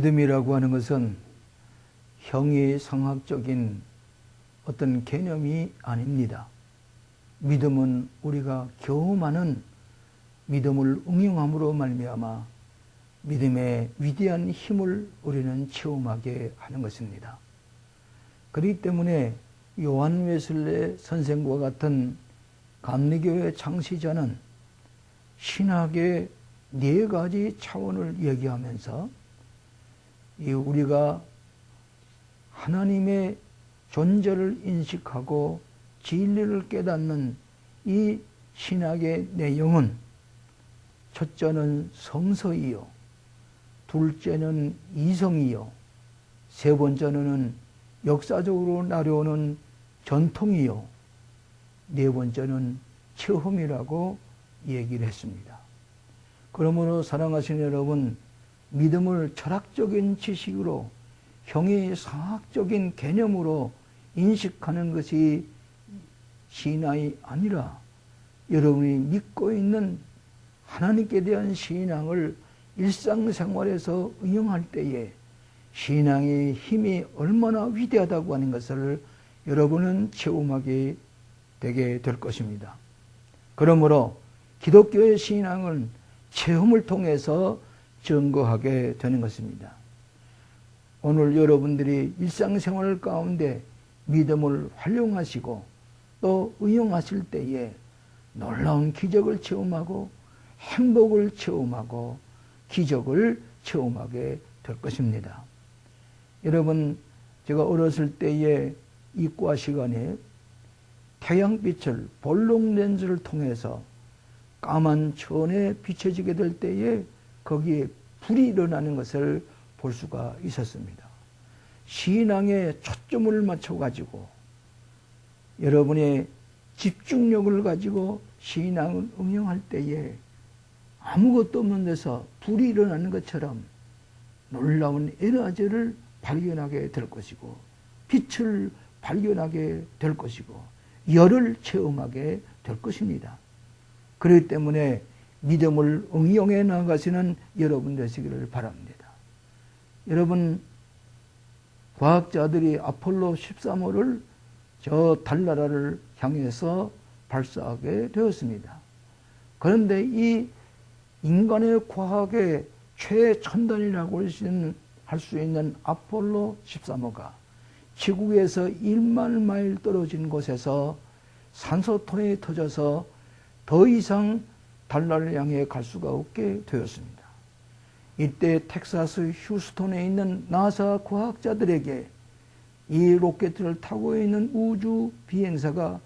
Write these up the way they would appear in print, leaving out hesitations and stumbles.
믿음이라고 하는 것은 형이상학적인 어떤 개념이 아닙니다. 믿음은 우리가 경험하는 믿음을 응용함으로 말미암아 믿음의 위대한 힘을 우리는 체험하게 하는 것입니다. 그렇기 때문에 요한 웨슬레 선생과 같은 감리교의 창시자는 신학의 4가지 차원을 얘기하면서 우리가 하나님의 존재를 인식하고 진리를 깨닫는 이 신학의 내용은 첫째는 성서이요, 둘째는 이성이요, 세 번째는 역사적으로 나려오는 전통이요, 네 번째는 체험이라고 얘기를 했습니다. 그러므로 사랑하시는 여러분, 믿음을 철학적인 지식으로 형이상학적인 개념으로 인식하는 것이 신앙이 아니라 여러분이 믿고 있는 하나님께 대한 신앙을 일상생활에서 응용할 때에 신앙의 힘이 얼마나 위대하다고 하는 것을 여러분은 체험하게 되게 될 것입니다. 그러므로 기독교의 신앙은 체험을 통해서 증거하게 되는 것입니다. 오늘 여러분들이 일상생활 가운데 믿음을 활용하시고 또 응용하실 때에 놀라운 기적을 체험하고 행복을 체험하고 기적을 체험하게 될 것입니다. 여러분, 제가 어렸을 때에 이과 시간에 태양빛을 볼록 렌즈를 통해서 까만 천에 비춰지게 될 때에 거기에 불이 일어나는 것을 볼 수가 있었습니다. 신앙에 초점을 맞춰가지고 여러분의 집중력을 가지고 신앙을 응용할 때에 아무것도 없는 데서 불이 일어나는 것처럼 놀라운 에너지를 발견하게 될 것이고 빛을 발견하게 될 것이고 열을 체험하게 될 것입니다. 그렇기 때문에 믿음을 응용해 나가시는 여러분 되시기를 바랍니다. 여러분, 과학자들이 아폴로 13호를 저 달나라를 향해서 발사하게 되었습니다. 그런데 이 인간의 과학의 최첨단이라고 할 수 있는 아폴로 13호가 지구에서 1만 마일 떨어진 곳에서 산소통이 터져서 더 이상 달나라를 향해 갈 수가 없게 되었습니다. 이때 텍사스 휴스턴에 있는 나사 과학자들에게 이 로켓을 타고 있는 우주 비행사가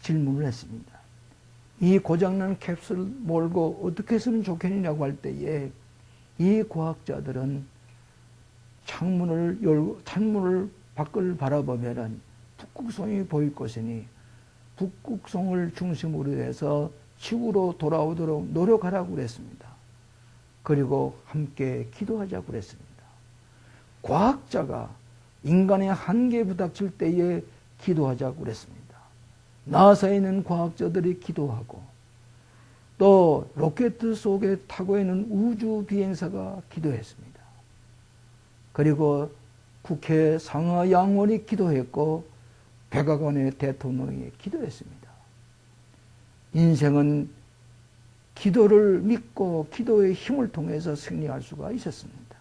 질문을 했습니다. 이 고장난 캡슐을 몰고 어떻게 했으면 좋겠느냐고 할 때에 이 과학자들은 창문을 밖을 바라보면 북극성이 보일 것이니 북극성을 중심으로 해서 지구로 돌아오도록 노력하라고 그랬습니다. 그리고 함께 기도하자고 그랬습니다. 과학자가 인간의 한계에 부닥칠 때에 기도하자고 그랬습니다. 나사에 있는 과학자들이 기도하고 또 로켓 속에 타고 있는 우주 비행사가 기도했습니다. 그리고 국회 상하 양원이 기도했고 백악관의 대통령이 기도했습니다. 인생은 기도를 믿고 기도의 힘을 통해서 승리할 수가 있었습니다.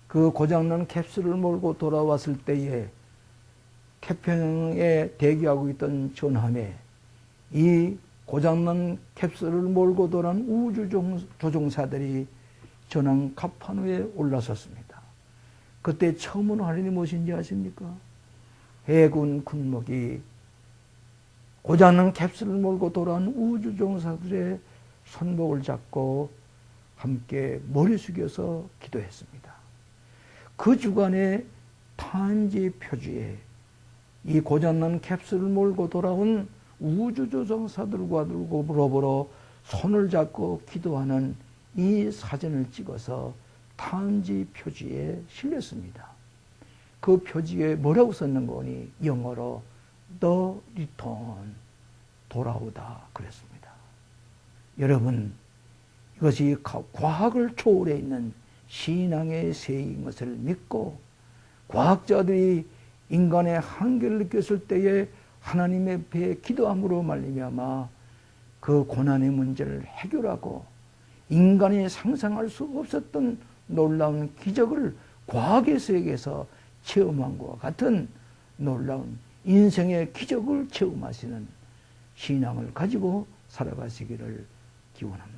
그 고장난 캡슐을 몰고 돌아왔을 때에 태평양에 대기하고 있던 전함에 이 고장난 캡슐을 몰고 돌아온 우주 조종사들이 전함 갑판 위에 올라섰습니다. 그때 처음으로 하는 일이 무엇인지 아십니까? 해군 군목이 고장난 캡슐을 몰고 돌아온 우주 조종사들의 손목을 잡고 함께 머리 숙여서 기도했습니다. 그 주간에 탄지 표지에 이 고장난 캡슐을 몰고 돌아온 우주조종사들과 더불어 손을 잡고 기도하는 이 사진을 찍어서 탄지 표지에 실렸습니다. 그 표지에 뭐라고 썼는 거니? 영어로 The Return, 돌아오다 그랬습니다. 여러분, 이것이 과학을 초월해 있는 신앙의 세인 것을 믿고 과학자들이 인간의 한계를 느꼈을 때에 하나님의 배에 기도함으로 말미암아 그 고난의 문제를 해결하고 인간이 상상할 수 없었던 놀라운 기적을 과학의 세계에서 체험한 것과 같은 놀라운 인생의 기적을 체험하시는 신앙을 가지고 살아가시기를 기원합니다.